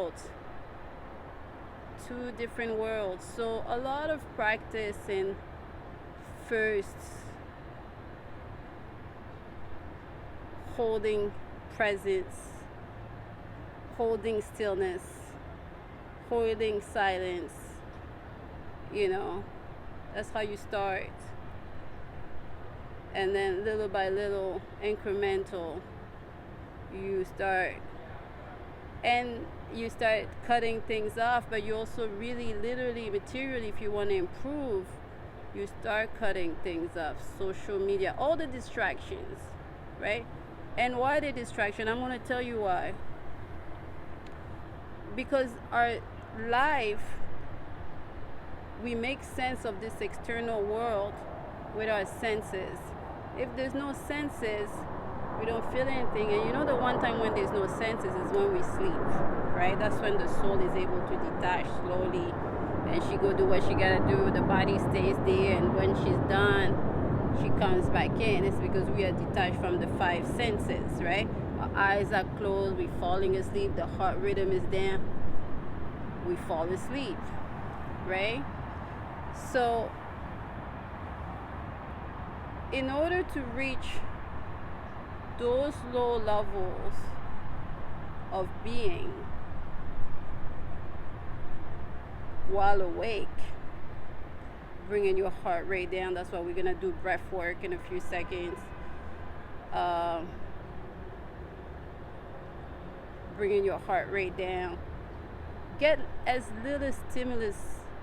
worlds, two different worlds. So a lot of practice in first holding presence, holding stillness, holding silence. That's how you start. And then little by little, incremental, you start cutting things off, but you also really literally materially, if you want to improve, you start cutting things off. Social media, all the distractions, right? And why the distraction? I'm going to tell you why. Because our life, we make sense of this external world with our senses. If there's no senses, we don't feel anything. And the one time when there's no senses is when we sleep, right? That's when the soul is able to detach slowly, and she go do what she gotta do. The body stays there, and when she's done, she comes back in. It's because we are detached from the five senses, right? Our eyes are closed, we're falling asleep, the heart rhythm is down, we fall asleep, right? So in order to reach those low levels of being while awake, bringing your heart rate down. That's why we're gonna do breath work in a few seconds. Bringing your heart rate down. Get as little stimulus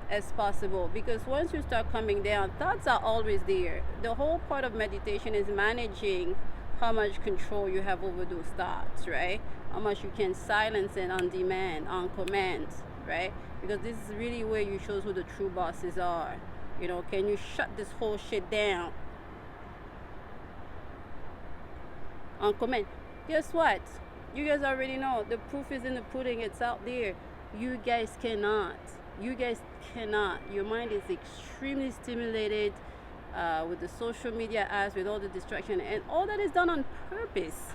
as possible, because once you start coming down, thoughts are always there. The whole part of meditation is managing how much control you have over those thoughts, right? How much you can silence it on demand, on command, right? Because this is really where you show who the true bosses are. Can you shut this whole shit down on command? Guess what? You guys already know. The proof is in the pudding. It's out there. You guys cannot. Your mind is extremely stimulated with the social media apps, with all the distraction, and all that is done on purpose.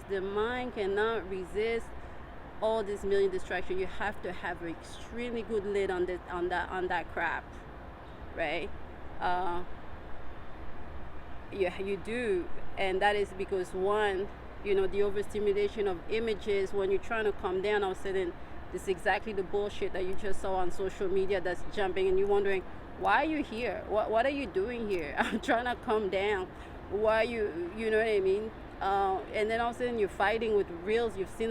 The mind cannot resist all this million distraction. You have to have an extremely good lid on that crap, right? You do, and that is because one, the overstimulation of images. When you're trying to calm down, all of a sudden, this is exactly the bullshit that you just saw on social media that's jumping, and you're wondering, why are you here? What are you doing here? I'm trying to calm down. Why you know what I mean? And then all of a sudden you're fighting with reels you've seen